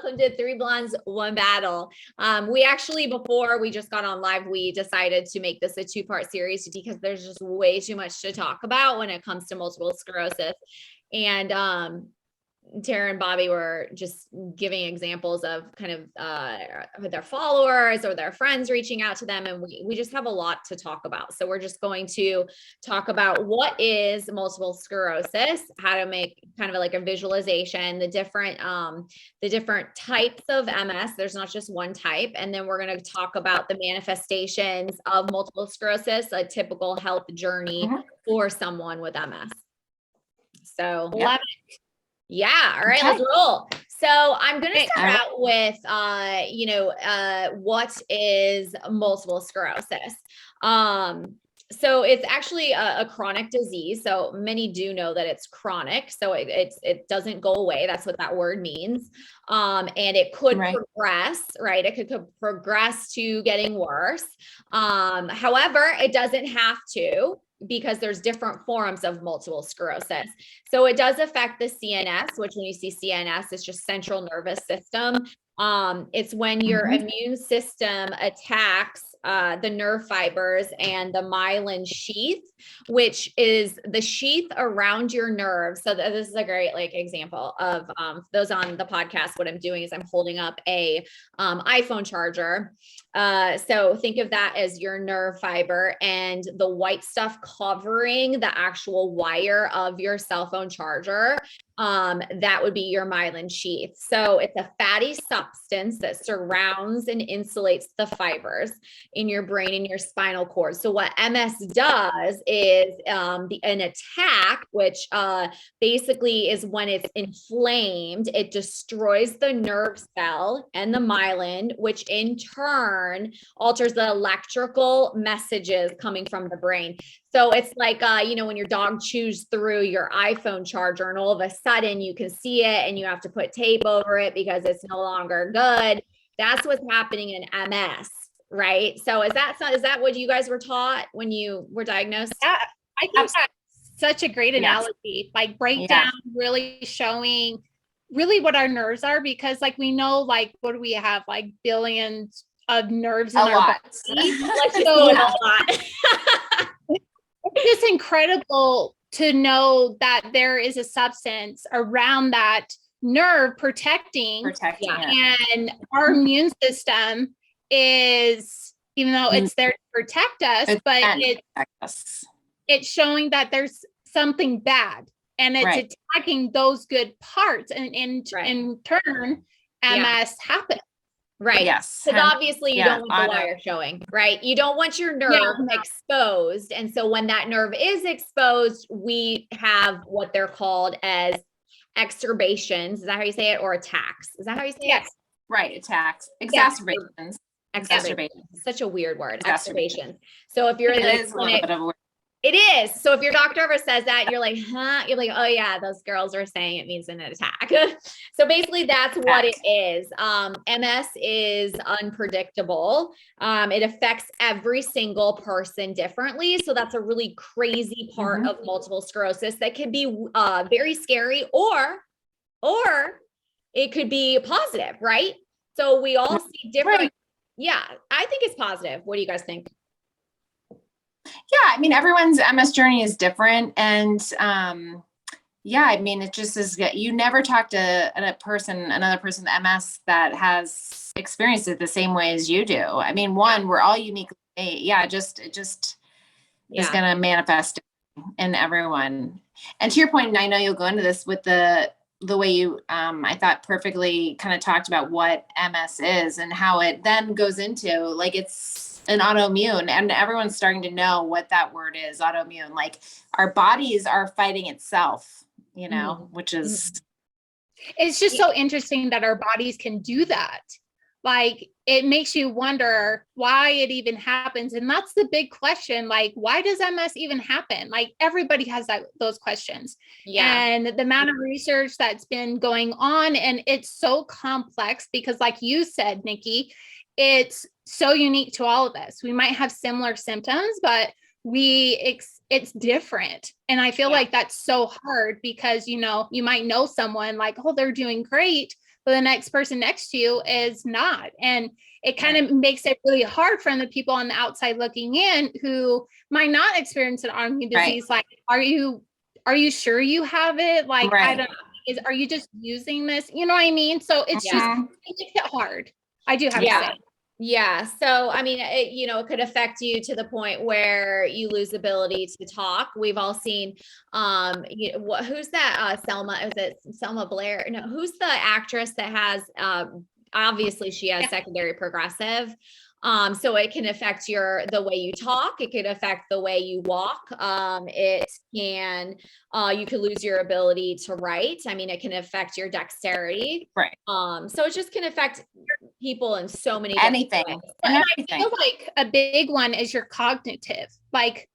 welcome to Three Blondes, One Battle. We actually, before we just got on live, we decided to make this a two-part series because there's just way too much to talk about when it comes to multiple sclerosis. And Tara and Bobby were just giving examples of kind of their followers or their friends reaching out to them. And we just have a lot to talk about. So we're just going to talk about what is multiple sclerosis, how to make kind of like a visualization, the different types of MS. There's not just one type. And then we're going to talk about the manifestations of multiple sclerosis, a typical health journey for someone with MS. So love it. Yeah. All right, let's roll. So I'm going to start out with, what is multiple sclerosis? So it's actually a chronic disease. So many do know that it's chronic. So it doesn't go away. That's what that word means. And it could progress, right? It could progress to getting worse. However, it doesn't have to, because there's different forms of multiple sclerosis. So it does affect the CNS, which when you see CNS, it's just central nervous system. It's when your immune system attacks the nerve fibers and the myelin sheath, which is the sheath around your nerves. So this is a great example of those on the podcast. What I'm doing is I'm holding up a iPhone charger. So think of that as your nerve fiber, and the white stuff covering the actual wire of your cell phone charger. That would be your myelin sheath. So it's a fatty substance that surrounds and insulates the fibers in your brain and your spinal cord. So what MS does is an attack, which basically is when it's inflamed, it destroys the nerve cell and the myelin, which in turn alters the electrical messages coming from the brain. So it's like, when your dog chews through your iPhone charger and all of a sudden you can see it and you have to put tape over it because it's no longer good. That's what's happening in MS, right? So is that what you guys were taught when you were diagnosed? Yeah, I think that's such a great analogy, breakdown, really showing really what our nerves are, because we know, what do we have, billions of nerves in our body. Let's go with a lot. It's just incredible to know that there is a substance around that nerve protecting and our immune system is, even though it's there to protect us, it's showing that there's something bad, and it's attacking those good parts, and in turn MS happens. Right. Yes. Because obviously you don't want the wire showing, right? You don't want your nerve exposed. And so when that nerve is exposed, we have what they're called as exacerbations. Is that how you say it? Or attacks? Is that how you say it? Yes. Right. Attacks. Exacerbations. Exacerbations. Such a weird word. Exacerbations. So if you're in the clinic, it is. So if your doctor ever says that, you're like, huh? You're like, oh yeah, those girls are saying it means an attack. So basically that's what it is. MS is unpredictable. It affects every single person differently. So that's a really crazy part of multiple sclerosis that can be very scary, or it could be positive, right? So we all see different. Yeah, I think it's positive. What do you guys think? Yeah, I mean, everyone's MS journey is different. And it just is, you never talk to another person with MS that has experienced it the same way as you do. I mean, we're all uniquely made. Yeah, it just is going to manifest in everyone. And to your point, and I know you'll go into this with the way you, I thought perfectly kind of talked about what MS is and how it then goes into it's an autoimmune, and everyone's starting to know what that word is, autoimmune. Our bodies are fighting itself, which is. It's just so interesting that our bodies can do that. It makes you wonder why it even happens. And that's the big question. Why does MS even happen? Everybody has those questions. Yeah. And the amount of research that's been going on, and it's so complex because like you said, Nikki, it's so unique to all of us. We might have similar symptoms, but it's different. And I feel like that's so hard because, you might know someone oh, they're doing great, but the next person next to you is not. And it kind of makes it really hard for the people on the outside looking in who might not experience an autoimmune disease. Like, are you sure you have it? Like, I don't know. Are you just using this? You know what I mean? So it's just, it makes it hard. I do have to say. Yeah. So, I mean, it could affect you to the point where you lose ability to talk. We've all seen, who's that? Selma, is it Selma Blair? No, who's the actress that has, obviously she has secondary progressive. So it can affect the way you talk. It could affect the way you walk. You could lose your ability to write. I mean, it can affect your dexterity. Right. So it just can affect people in so many anything. Ways. And I feel like a big one is your cognitive. Like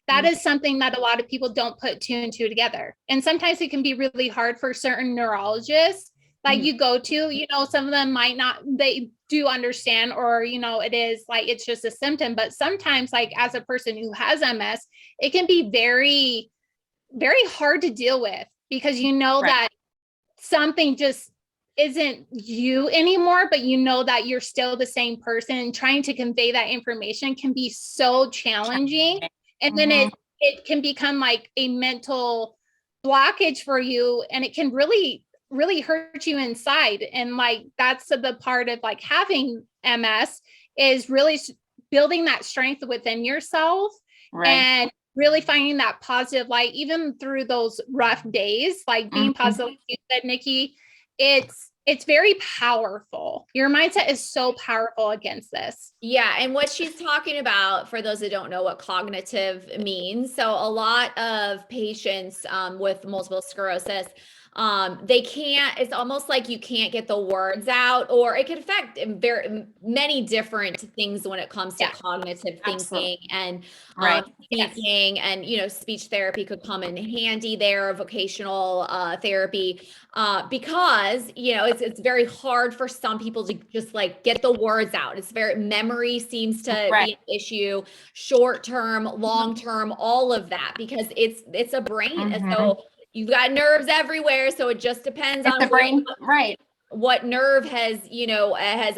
that is something that a lot of people don't put two and two together. And sometimes it can be really hard for certain neurologists. Like you go to, some of them might not, they do understand, or, it is like, it's just a symptom. But sometimes, like as a person who has MS, it can be very, very hard to deal with because that something just isn't you anymore, but that you're still the same person. Trying to convey that information can be so challenging. And then it can become like a mental blockage for you, and it can really hurt you inside. And like that's the part of like having MS is really building that strength within yourself and really finding that positive light even through those rough days, like being positive, like you said, Nikki. It's very powerful. Your mindset is so powerful against this. Yeah. And what she's talking about, for those that don't know what cognitive means. So a lot of patients with multiple sclerosis, it's almost like you can't get the words out, or it could affect many different things when it comes to cognitive thinking and speaking, and, speech therapy could come in handy there, vocational therapy, because, it's very hard for some people to just like get the words out. Memory seems to be an issue, short-term, long-term, all of that, because it's a brain. And so you've got nerves everywhere. So it just depends on the brain, what nerve has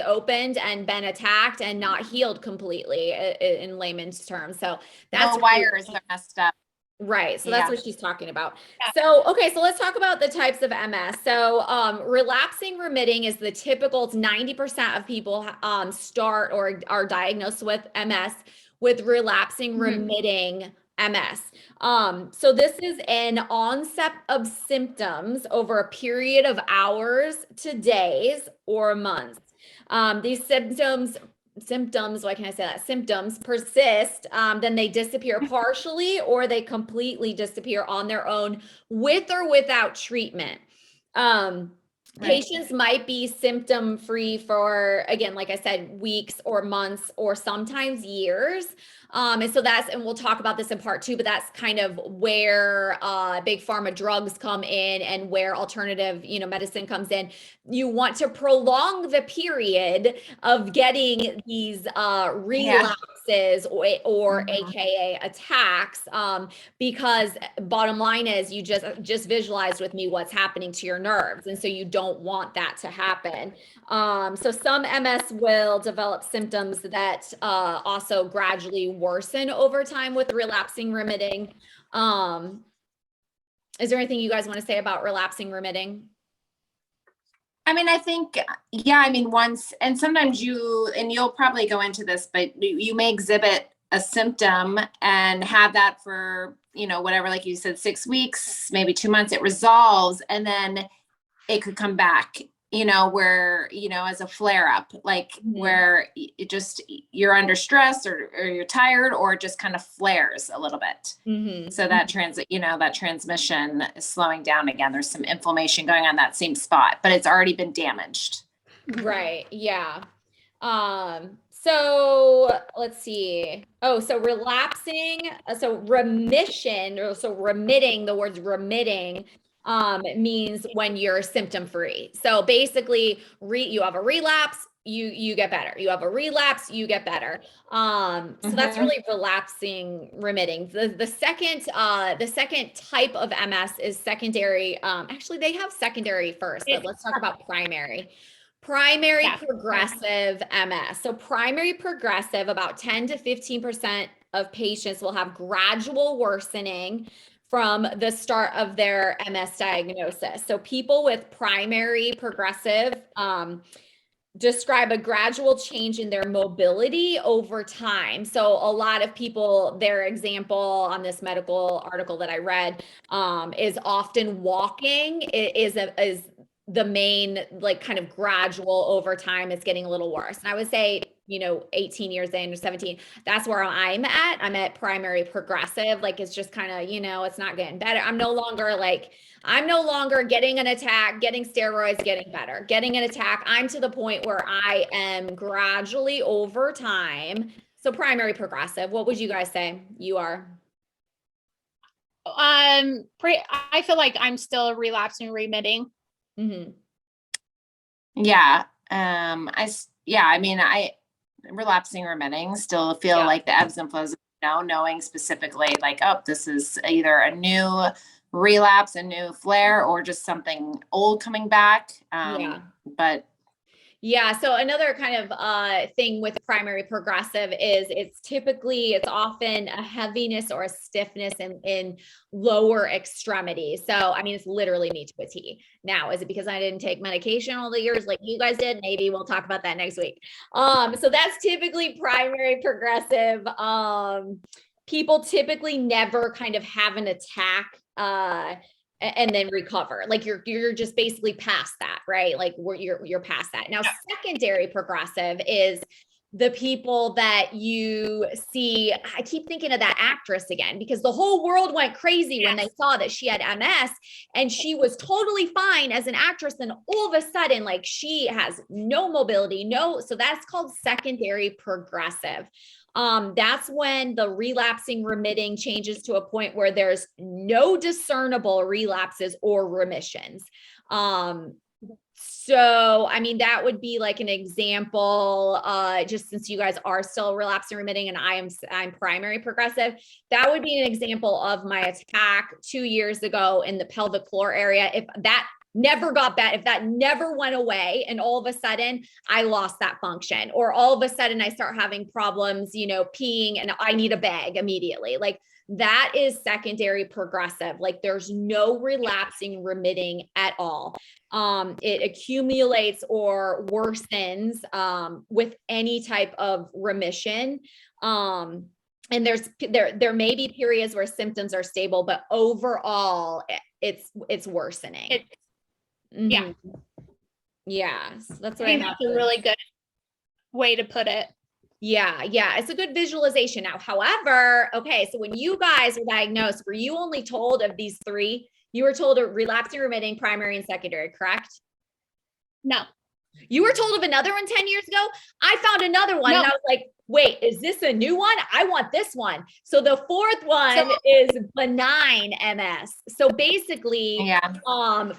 opened and been attacked and not healed completely in layman's terms. So that's the wires are messed up. Right. So that's what she's talking about. So, okay. So let's talk about the types of MS. So, relapsing remitting is the typical. It's 90% of people start or are diagnosed with MS with relapsing remitting MS. So this is an onset of symptoms over a period of hours to days or months. These symptoms, why can I say that? Symptoms persist, then they disappear partially, or they completely disappear on their own with or without treatment. Patients might be symptom free for, again, like I said, weeks or months, or sometimes years. And we'll talk about this in part 2, but that's kind of where big pharma drugs come in and where alternative, medicine comes in. You want to prolong the period of getting these relapses or AKA attacks, because bottom line is you just visualized with me what's happening to your nerves. And so you don't want that to happen. So some MS will develop symptoms that also gradually worsen over time with relapsing remitting. Is there anything you guys want to say about relapsing remitting? I mean, I think, once, and sometimes you'll probably go into this, but you may exhibit a symptom and have that for, whatever, like you said, 6 weeks, maybe 2 months, it resolves, and then it could come back, where, as a flare up, like where it just, you're under stress or you're tired, or it just kind of flares a little bit. So that that transmission is slowing down again. There's some inflammation going on that same spot, but it's already been damaged. Right. Yeah. So let's see. So relapsing, remission, or remitting, the words remitting, means when you're symptom free. So basically you have a relapse, you get better. You have a relapse, you get better. So that's really relapsing remitting. The second type of MS is secondary. Actually they have secondary first, but let's talk about primary. Primary progressive MS. So primary progressive, about 10 to 15% of patients will have gradual worsening from the start of their MS diagnosis. So people with primary progressive describe a gradual change in their mobility over time. So a lot of people, their example on this medical article that I read is often walking is the main, like, kind of gradual over time. It's getting a little worse. And I would say, 18 years in or 17, that's where I'm at. I'm at primary progressive. Like, it's just kind of, it's not getting better. I'm no longer getting an attack, getting steroids, getting better, getting an attack. I'm to the point where I am gradually over time. So primary progressive, what would you guys say you are? I feel like I'm still relapsing remitting. Mm-hmm. Yeah. I relapsing remitting still feel like the ebbs and flows, knowing specifically like, oh, this is either a new relapse, a new flare, or just something old coming back. But yeah. So another kind of thing with primary progressive is it's often a heaviness or a stiffness in lower extremities. So, I mean, it's literally me to a T. Now, is it because I didn't take medication all the years like you guys did? Maybe we'll talk about that next week. So that's typically primary progressive. People typically never kind of have an attack, and then recover. Like you're just basically past that, right? Like you're past that. Now, secondary progressive is the people that you see. I keep thinking of that actress again, because the whole world went crazy when they saw that she had MS and she was totally fine as an actress. And all of a sudden, like, she has no mobility, so that's called secondary progressive. That's when the relapsing remitting changes to a point where there's no discernible relapses or remissions. So, I mean, that would be like an example, just since you guys are still relapsing remitting and I'm primary progressive, that would be an example of my attack 2 years ago in the pelvic floor area. If that never got bad, if that never went away and all of a sudden I lost that function, or all of a sudden I start having problems, peeing and I need a bag immediately, like, that is secondary progressive. Like, there's no relapsing remitting at all. It accumulates or worsens with any type of remission. And there may be periods where symptoms are stable, but overall it's worsening. Yeah. Yeah. So that's what I think that's a really good way to put it. Yeah. It's a good visualization. Now, however, okay, so when you guys were diagnosed, were you only told of these three? You were told of relapsing remitting, primary, and secondary, correct? No. You were told of another one 10 years ago? I found another one and I was like, wait, is this a new one? I want this one. So the fourth one is benign MS. So basically, 5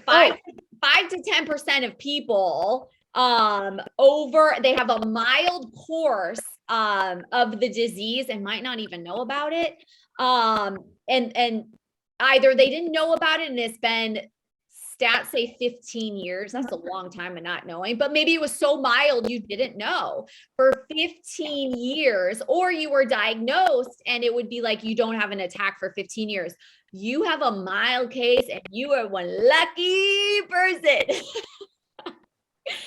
to 10% of people they have a mild course of the disease and might not even know about it. And either they didn't know about it and it's been, stats say 15 years. That's a long time of not knowing, but maybe it was so mild you didn't know for 15 years, or you were diagnosed and it would be like, you don't have an attack for 15 years. You have a mild case and you are one lucky person.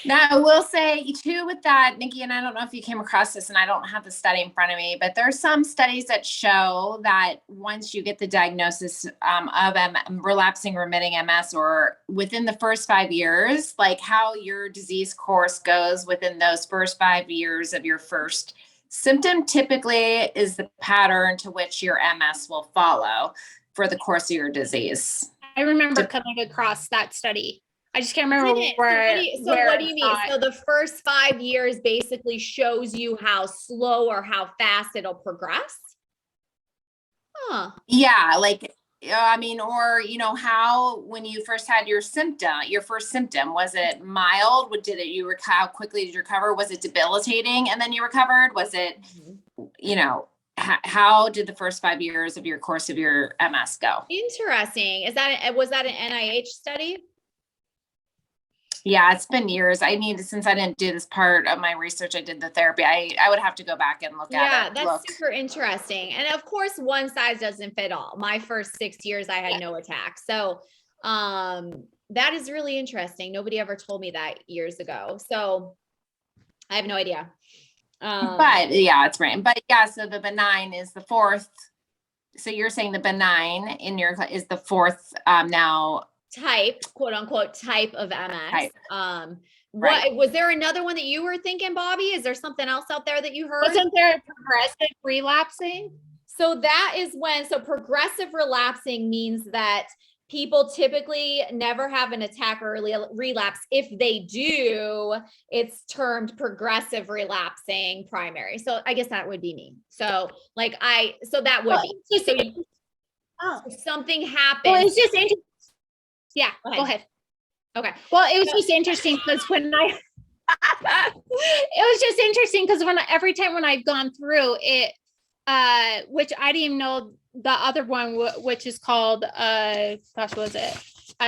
Now, I will say too with that, Nikki, and I don't know if you came across this, and I don't have the study in front of me, but there are some studies that show that once you get the diagnosis of relapsing remitting MS, or within the first 5 years, like how your disease course goes within those first 5 years of your first symptom typically is the pattern to which your MS will follow for the course of your disease. I remember coming across that study. I just can't remember where. So what do you mean? So the first 5 years basically shows you how slow or how fast it'll progress? Yeah, like I mean, or, you know, how, when you first had your first symptom, was it mild? How quickly did you recover? Was it debilitating and then you recovered? Was it, you know, how did the first 5 years of your course of your MS go? Interesting. Was that an NIH study? Yeah, it's been years. Since I didn't do this part of my research, I did the therapy. I would have to go back and look at it. Yeah, that's super interesting. And of course, one size doesn't fit all. My first 6 years, I had no attacks. So that is really interesting. Nobody ever told me that years ago. So I have no idea. But yeah, it's right. But yeah, so the benign is the fourth. So you're saying the benign is the fourth now type, quote unquote, type of MS. Type. What was there another one that you were thinking, Bobby? Is there something else out there that you heard? Wasn't there a progressive relapsing? So that is progressive relapsing means that people typically never have an attack or relapse. If they do, it's termed progressive relapsing primary. So I guess that would be me. So that would be. So something happens. Well, it's just interesting. Yeah, go ahead. Okay. Well, it was just interesting because every time when I've gone through it, which I didn't even know the other one, which is called, what was it?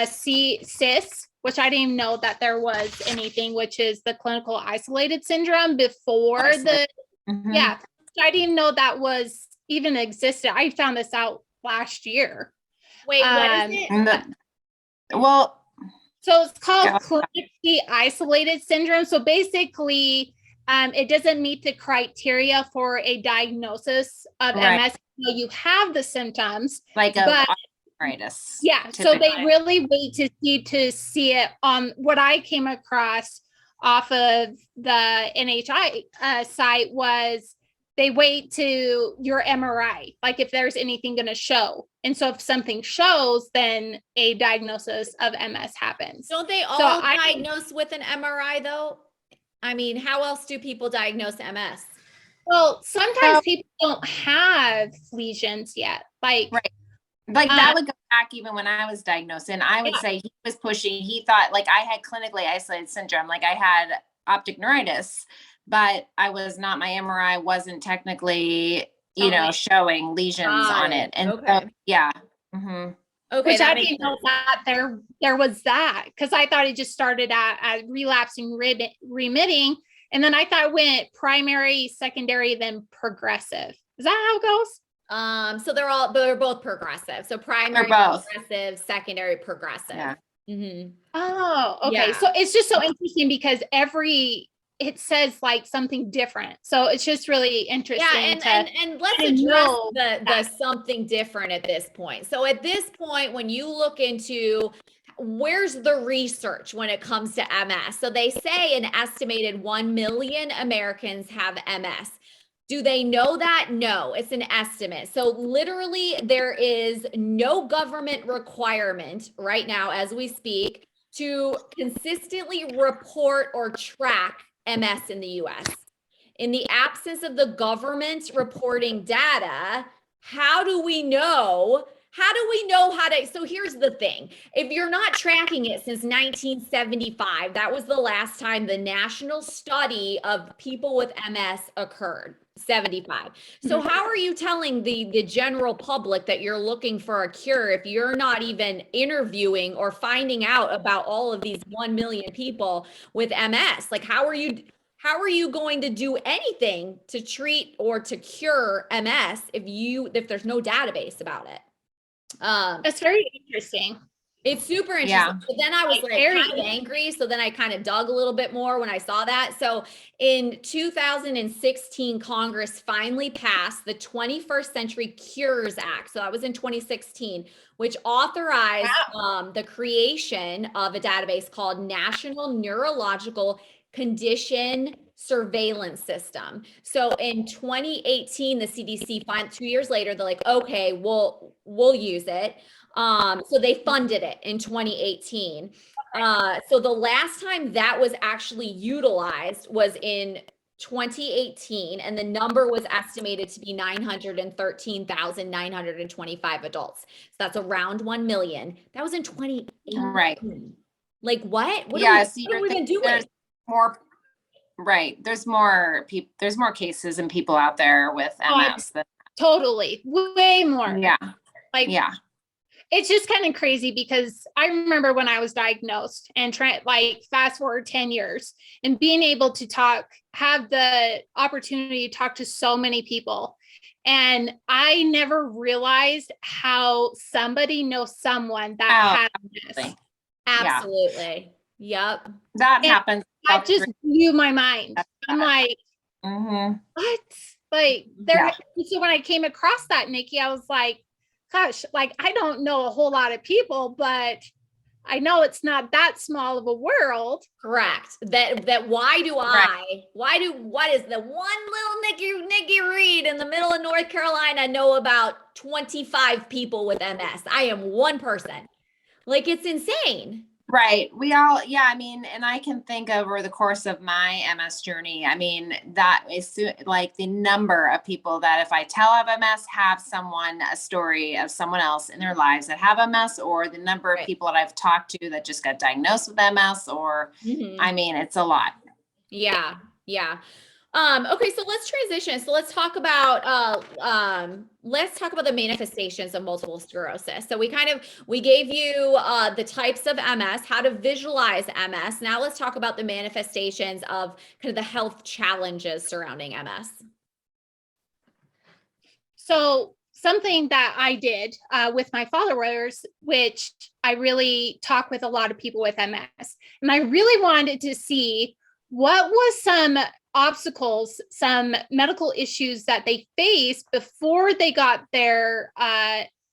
CIS, which I didn't even know that there was anything, which is the clinical isolated syndrome before yeah, I didn't know that was even existed. I found this out last year. Wait, what is it? So it's called clinically isolated syndrome. So basically, it doesn't meet the criteria for a diagnosis of MS. So you have the symptoms, like arthritis. Yeah. Typically. So they really wait to see it. What I came across off of the NHI site was they wait to your MRI, like if there's anything going to show. And so if something shows, then a diagnosis of MS happens. Don't they all diagnose with an MRI though? I mean, how else do people diagnose MS? Well, sometimes people don't have lesions yet. Like that would go back even when I was diagnosed. And I would say he was pushing, he thought like I had clinically isolated syndrome, like I had optic neuritis, but my MRI wasn't technically, showing lesions on it. And so, yeah. Mm-hmm. Okay. Which I didn't know that there was that, because I thought it just started at relapsing, remitting. And then I thought it went primary, secondary, then progressive. Is that how it goes? So they're both progressive. So primary progressive, secondary progressive. Yeah. Mm-hmm. Oh, okay. Yeah. So it's just so interesting because it says like something different. So it's just really interesting. Yeah, and let's address the something different at this point. So at this point, when you look into where's the research when it comes to MS? So they say an estimated 1 million Americans have MS. Do they know that? No, it's an estimate. So literally there is no government requirement right now as we speak to consistently report or track MS in the US. In the absence of the government reporting data, how do we know so here's the thing. If you're not tracking it since 1975, that was the last time the national study of people with MS occurred, 75. So how are you telling the general public that you're looking for a cure if you're not even interviewing or finding out about all of these 1 million people with MS? Like, how are you going to do anything to treat or to cure MS if there's no database about it? That's very interesting. It's super interesting. Yeah. But then I was kind of angry. So then I kind of dug a little bit more when I saw that. So in 2016, Congress finally passed the 21st Century Cures Act. So that was in 2016, which authorized the creation of a database called National Neurological Condition Surveillance System. So in 2018, the CDC 2 years later, they're like, okay, we'll use it. So they funded it in 2018. So the last time that was actually utilized was in 2018, and the number was estimated to be 913,925 adults. So that's around 1 million. That was in 2018. Right. Like what? What Yeah, are so we even doing? there's more, right. There's more cases and people out there with MS. Totally. Way more. Yeah. Like, yeah. It's just kind of crazy because I remember when I was diagnosed and fast forward 10 years and being able to have the opportunity to talk to so many people. And I never realized how somebody knows someone that has this. Absolutely. Yeah. Yep. That happens. That just blew my mind. I'm like, what? Like so when I came across that, Nikki, I was like, gosh, like I don't know a whole lot of people, but I know it's not that small of a world. Correct. What is the one little Nikki Reed in the middle of North Carolina know about 25 people with MS? I am one person. Like, it's insane. Right. We all, I mean, and I can think over the course of my MS journey, I mean, that is like the number of people that if I tell of MS, have a story of someone else in their lives that have MS, or the number of people that I've talked to that just got diagnosed with MS, or, I mean, it's a lot. Yeah. Yeah. Okay, so let's transition. So let's talk about the manifestations of multiple sclerosis. So we gave you the types of MS, how to visualize MS. Now let's talk about the manifestations of kind of the health challenges surrounding MS. So something that I did with my followers, which I really talk with a lot of people with MS, and I really wanted to see what was some obstacles, some medical issues that they faced before they got their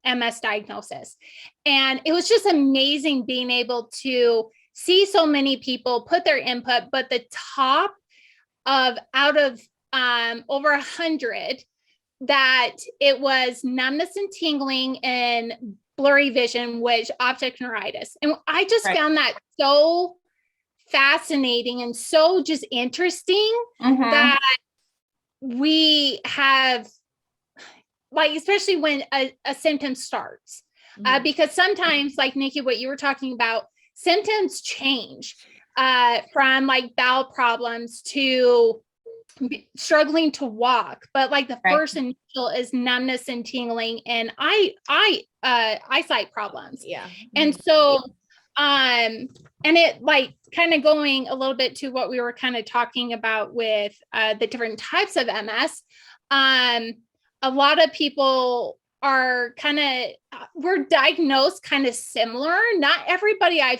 MS diagnosis. And it was just amazing being able to see so many people put their input, but the top of out of over 100, that it was numbness and tingling and blurry vision, which optic neuritis. And I just found that so fascinating and so just interesting that we have, like, especially when a symptom starts, because sometimes, like Nikki, what you were talking about, symptoms change from like bowel problems to struggling to walk, but like the first initial is numbness and tingling and eyesight problems. And so and it, like, kind of going a little bit to what we were kind of talking about with the different types of MS. A lot of people are we're diagnosed kind of similar. Not everybody I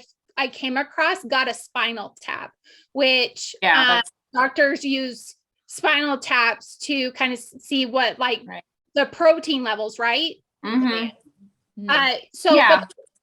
came across got a spinal tap, which doctors use spinal taps to kind of see what, like, the protein levels, right? But,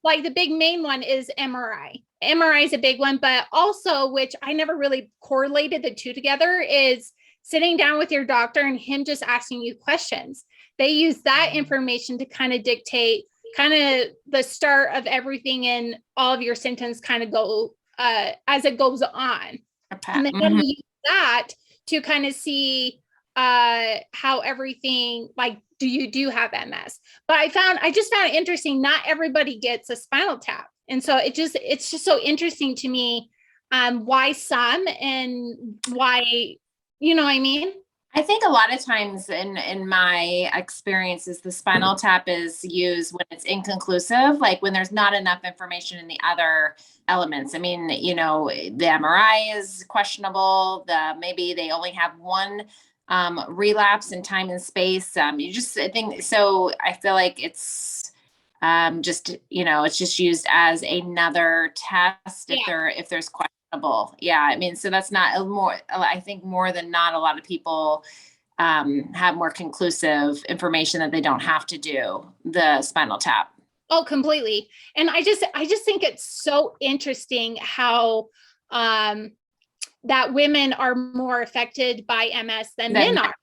like, the big main one is MRI. MRI is a big one, but also, which I never really correlated the two together, is sitting down with your doctor and him just asking you questions. They use that information to kind of dictate kind of the start of everything, and all of your symptoms kind of go as it goes on. And then we use that to kind of see how everything, like, do you have MS? But I just found it interesting. Not everybody gets a spinal tap. And so it's just so interesting to me why some and why, you know what I mean? I think a lot of times in my experiences, the spinal tap is used when it's inconclusive, like when there's not enough information in the other elements. I mean, the MRI is questionable. Maybe they only have one relapse in time and space. I think so. I feel like it's it's just used as another test if there's questionable. I mean, so that's not I think more than not, a lot of people have more conclusive information that they don't have to do the spinal tap. Oh, completely. And I just think it's so interesting how that women are more affected by MS than men are.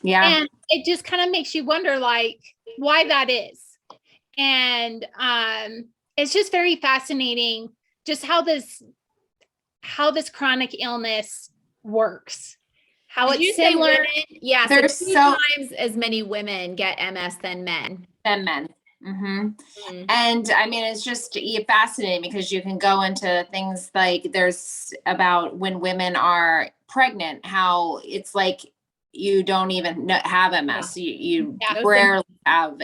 Yeah. And it just kind of makes you wonder, like, why that is. And it's just very fascinating just how this chronic illness works. how Did you it's say similar. women? Yeah, so There's two times as many women get MS than men. And I mean, it's just fascinating because you can go into things like there's about when women are pregnant, how it's like you don't even have MS. You rarely have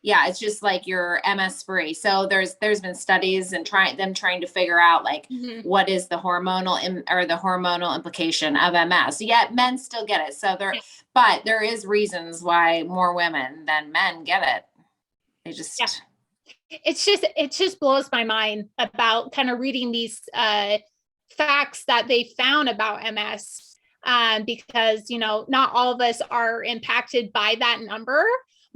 it's just like you're MS free. So there's been studies and trying to figure out like what is the hormonal the hormonal implication of MS. Yet men still get it. So but there is reasons why more women than men get it. They just it just blows my mind about kind of reading these facts that they found about MS, because not all of us are impacted by that number,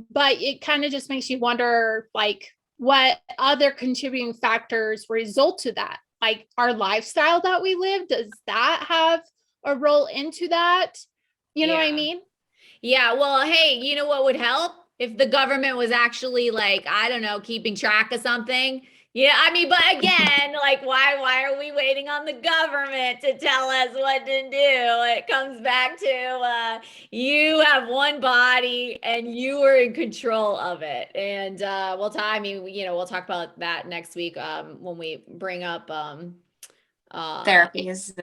but it kind of just makes you wonder like what other contributing factors result to that, like our lifestyle that we live, does that have a role into that? You know what I mean? Yeah, well, hey, you know what would help? If the government was actually like, I don't know, keeping track of something. Yeah, I mean, but again, like, why are we waiting on the government to tell us what to do? It comes back to you have one body and you are in control of it. And we'll talk about that next week when we bring up therapies.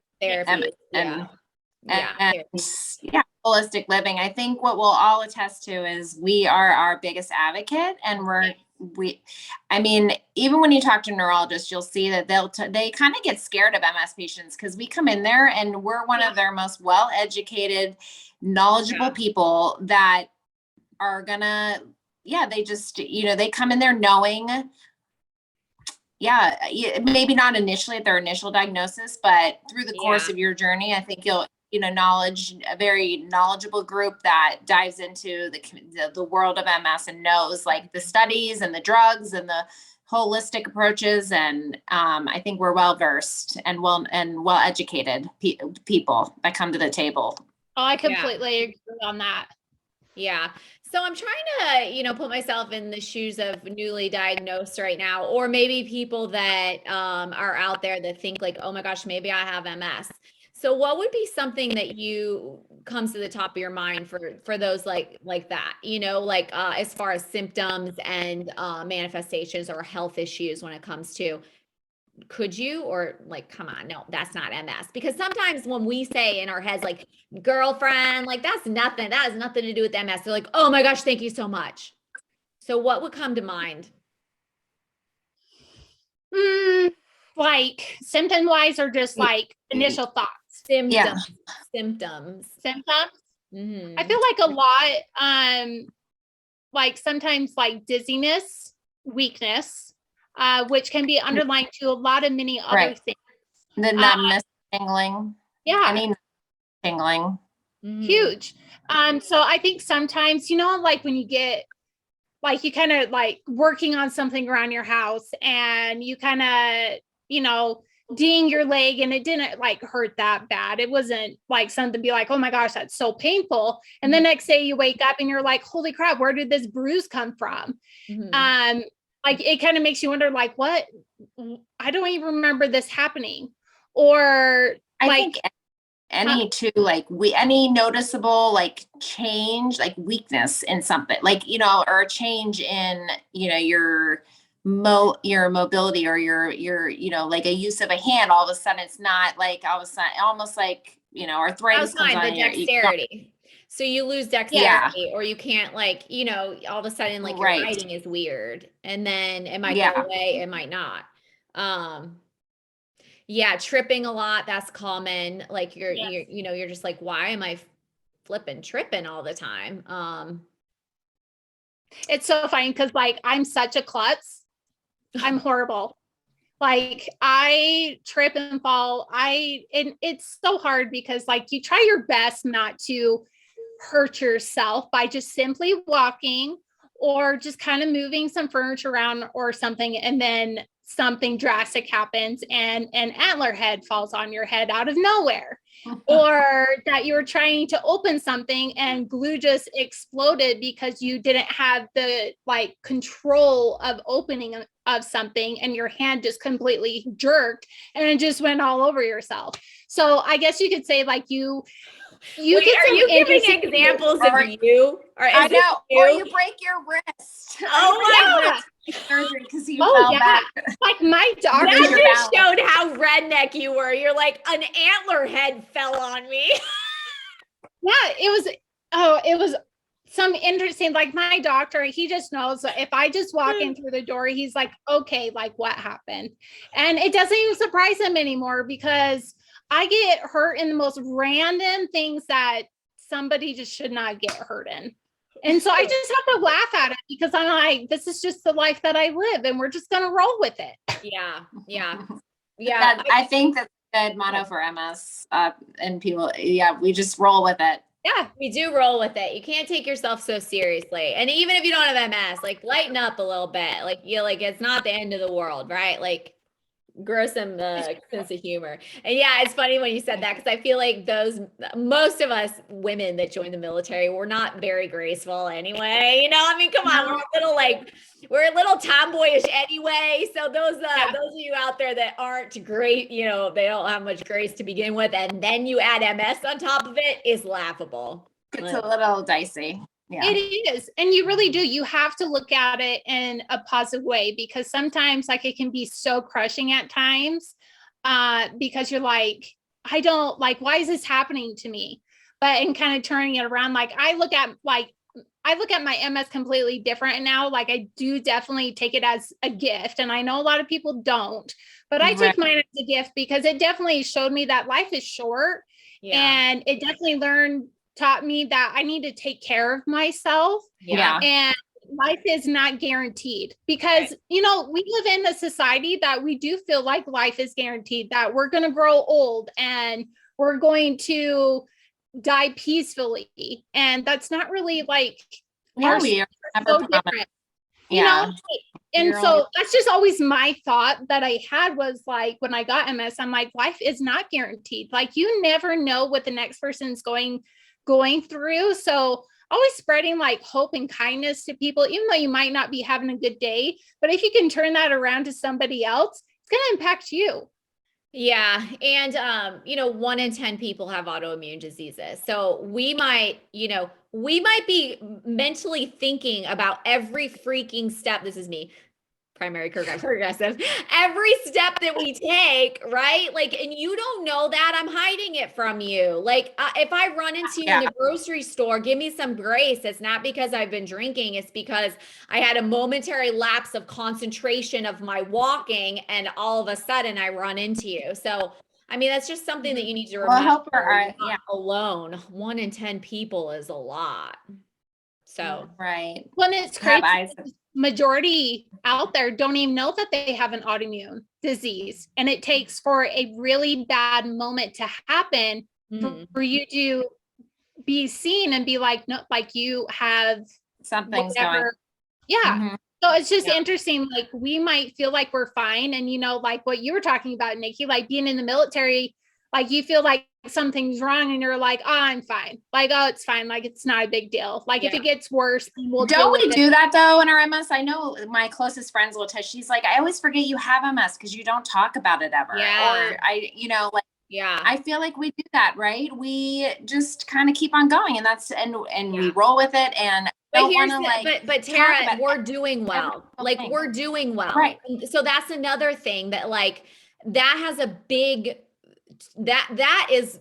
Holistic living. I think what we'll all attest to is we are our biggest advocate, and I mean, even when you talk to neurologists, you'll see that they kind of get scared of MS patients because we come in there and we're one of their most well-educated, knowledgeable people that are gonna, they just, they come in there knowing, maybe not initially at their initial diagnosis, but through the course of your journey, I think you'll, a very knowledgeable group that dives into the world of MS and knows like the studies and the drugs and the holistic approaches. And I think we're well-versed and well-educated people that come to the table. Oh, I completely agree on that. Yeah. So I'm trying to, put myself in the shoes of newly diagnosed right now, or maybe people that are out there that think like, oh my gosh, maybe I have MS. So what would be something that comes to the top of your mind for those like that, as far as symptoms and manifestations or health issues when it comes to, could you, or like, come on, no, that's not MS. Because sometimes when we say in our heads, like girlfriend, like that has nothing to do with MS. They're like, oh my gosh, thank you so much. So what would come to mind? Like symptom wise or just like initial thoughts? Symptoms. Mm-hmm. I feel like a lot, like sometimes like dizziness, weakness, which can be underlying to a lot of many other things. The numbness, tingling. Any tingling. Huge. So I think sometimes, like when you get, like you kind of like working on something around your house and you kind of, ding your leg and it didn't like hurt that bad. It wasn't like something to be like, oh my gosh, that's so painful. And the next day you wake up and you're like, holy crap, where did this bruise come from? Like it kind of makes you wonder, like, what? I don't even remember this happening. Or I think any noticeable like change, like weakness in something, like, or a change in, your mobility or your like a use of a hand, all of a sudden it's not like all of a sudden almost like arthritis comes on the dexterity. So you lose dexterity, or you can't like all of a sudden like your writing is weird, and then it might go away, it might not. Tripping a lot, that's common. Like you're just like, why am I tripping all the time? It's so funny because like I'm such a klutz. I'm horrible. Like I trip and fall. And it's so hard because like you try your best not to hurt yourself by just simply walking or just kind of moving some furniture around or something. And then something drastic happens and an antler head falls on your head out of nowhere. Or that you were trying to open something and glue just exploded because you didn't have the like control of opening of something and your hand just completely jerked and it just went all over yourself. So I guess you could say like you You Wait, get are some you giving interesting examples Or- of you? Or is I this know. you? Or you break your wrist. Oh my God. Surgery because you Oh, fell yeah. back. Like my doctor. Lose your That just balance. showed how redneck you were. You're like, an antler head fell on me. Yeah, it was some interesting, like my doctor, he just knows that if I just walk in through the door, he's like, okay, like what happened? And it doesn't even surprise him anymore because I get hurt in the most random things that somebody just should not get hurt in. And so I just have to laugh at it because I'm like, this is just the life that I live and we're just going to roll with it. Yeah. Yeah. I think that's a good motto for MS. And people, we just roll with it. Yeah. We do roll with it. You can't take yourself so seriously. And even if you don't have MS, like lighten up a little bit. Like it's not the end of the world, right? Like grow some sense of humor. And yeah, it's funny when you said that because I feel like most of us women that join the military, we're not very graceful anyway. I mean, come on, we're a little tomboyish anyway. So those of you out there that aren't great, they don't have much grace to begin with, and then you add MS on top of it is laughable. It's a little dicey. Yeah. It is. And you really do. You have to look at it in a positive way because sometimes like it can be so crushing at times because you're like, I don't like, why is this happening to me? But in kind of turning it around, like I look at my MS completely different now. Like I do definitely take it as a gift. And I know a lot of people don't, but I take mine as a gift because it definitely showed me that life is short. Yeah. And it definitely taught me that I need to take care of myself. Yeah. And life is not guaranteed because, we live in a society that we do feel like life is guaranteed, that we're going to grow old and we're going to die peacefully. And that's not really like, we are so different. And so that's just always my thought that I had was like, when I got MS, I'm like, life is not guaranteed. Like you never know what the next person's going through. So always spreading like hope and kindness to people, even though you might not be having a good day, but if you can turn that around to somebody else, it's going to impact you. Yeah. And, 1 in 10 people have autoimmune diseases. So we might be mentally thinking about every freaking step. This is me. Primary progressive, every step that we take, right? Like, and you don't know that I'm hiding it from you. Like, if I run into you in the grocery store, give me some grace. It's not because I've been drinking. It's because I had a momentary lapse of concentration of my walking and all of a sudden I run into you. So, I mean, that's just something that you need to remember. You're not alone. 1 in 10 people is a lot. So, right. When it's crazy, majority out there don't even know that they have an autoimmune disease. And it takes for a really bad moment to happen for you to be seen and be like, no, like you have something's going. Yeah. Mm-hmm. So it's just interesting. Like we might feel like we're fine. And, like what you were talking about, Nikki, like being in the military, like you feel like something's wrong and you're like, oh, I'm fine. Like, oh, it's fine. Like, it's not a big deal. Like if it gets worse, we'll don't we do that though in our MS? I know my closest friends will tell, she's like, I always forget you have MS because you don't talk about it ever. Yeah. Or I feel like we do that, right? We just kind of keep on going and we roll with it and but Tara, we're doing well. Like we're doing well. Right. So that's another thing that like that has a big that is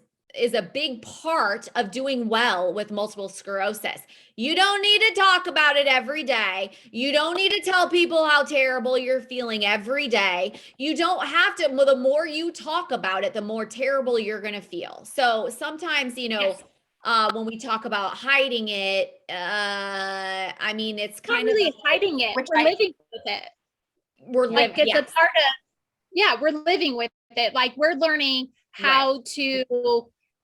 a big part of doing well with multiple sclerosis. You don't need to talk about it every day. You don't need to tell people how terrible you're feeling every day. You don't have to. The more you talk about it, the more terrible you're going to feel. So sometimes, when we talk about hiding it, I mean, it's kind of hiding it. We're living with it. We're living. It's a part of. We're living with it. Like we're learning how to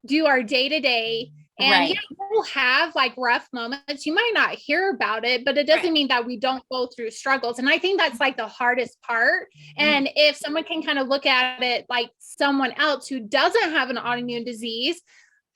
do our day-to-day. And we'll have like rough moments. You might not hear about it, but it doesn't mean that we don't go through struggles. And I think that's like the hardest part. And if someone can kind of look at it like someone else who doesn't have an autoimmune disease,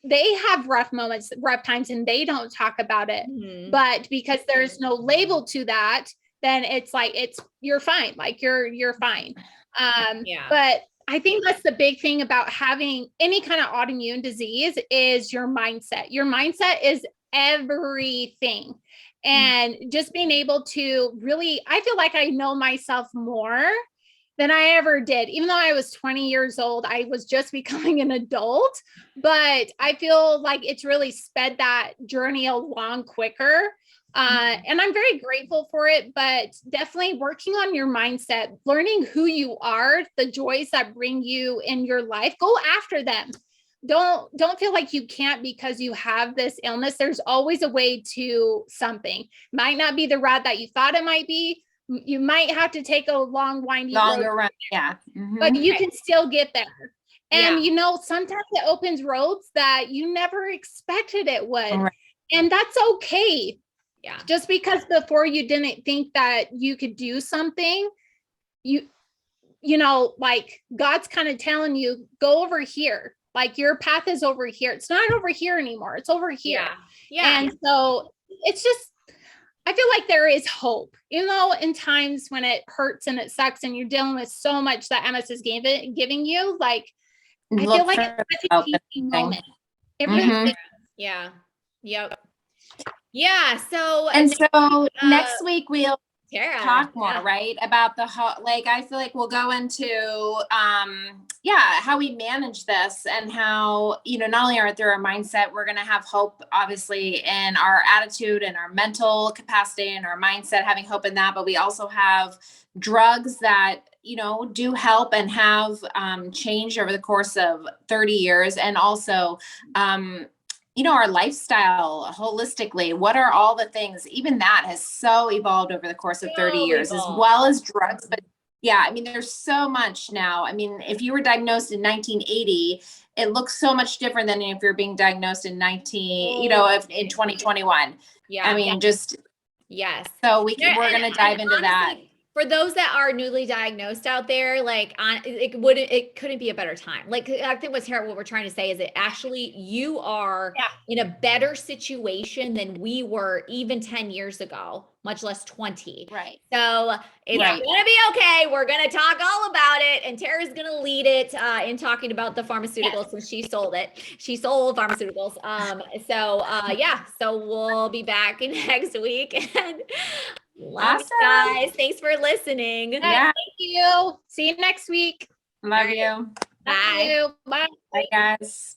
they have rough moments, rough times, and they don't talk about it. But because there's no label to that, then it's like, you're fine. Like you're fine. But I think that's the big thing about having any kind of autoimmune disease is your mindset. Your mindset is everything. And just being able to really, I feel like I know myself more than I ever did. Even though I was 20 years old, I was just becoming an adult, but I feel like it's really sped that journey along quicker. And I'm very grateful for it, but definitely working on your mindset, learning who you are, the joys that bring you in your life, go after them. Don't feel like you can't because you have this illness. There's always a way to something. Might not be the route that you thought it might be. You might have to take a long, windy Longer road, run. Yeah. Mm-hmm. but you can still get there. And, Yeah. you know, sometimes it opens roads that you never expected it would. Right. And that's okay. Yeah. Just because before you didn't think that you could do something, you know, like God's kind of telling you, go over here. Like your path is over here. It's not over here anymore. It's over here. Yeah. Yeah. And so it's just, I feel like there is hope, even though in times when it hurts and it sucks and you're dealing with so much that MS is giving you, like, I feel like it's such a teaching moment. It really is. Yeah. Yep. Yeah. So, and so next week we'll Tara, talk more, right? About the like, I feel like we'll go into, how we manage this and how, you know, not only are through our mindset, we're going to have hope, obviously, in our attitude and our mental capacity and our mindset, having hope in that. But we also have drugs that, you know, do help and have changed over the course of 30 years. And also, you know, our lifestyle holistically, what are all the things, even that has so evolved over the course of 30 years, as well as drugs. But yeah, I mean, there's so much now. I mean, if you were diagnosed in 1980, it looks so much different than if you're being diagnosed in in 2021. Yeah. I mean, yes. So we're going to dive into honestly, that. For those that are newly diagnosed out there, like it couldn't be a better time. Like I think what we're trying to say is that actually you are in a better situation than we were even 10 years ago, much less 20. Right. So it's going to be okay. We're going to talk all about it. And Tara's going to lead it in talking about the pharmaceuticals since she sold it. She sold pharmaceuticals. So we'll be back next week. And love you guys. Thanks for listening. Yeah. Thank you. See you next week. Love you. Bye. Bye, guys.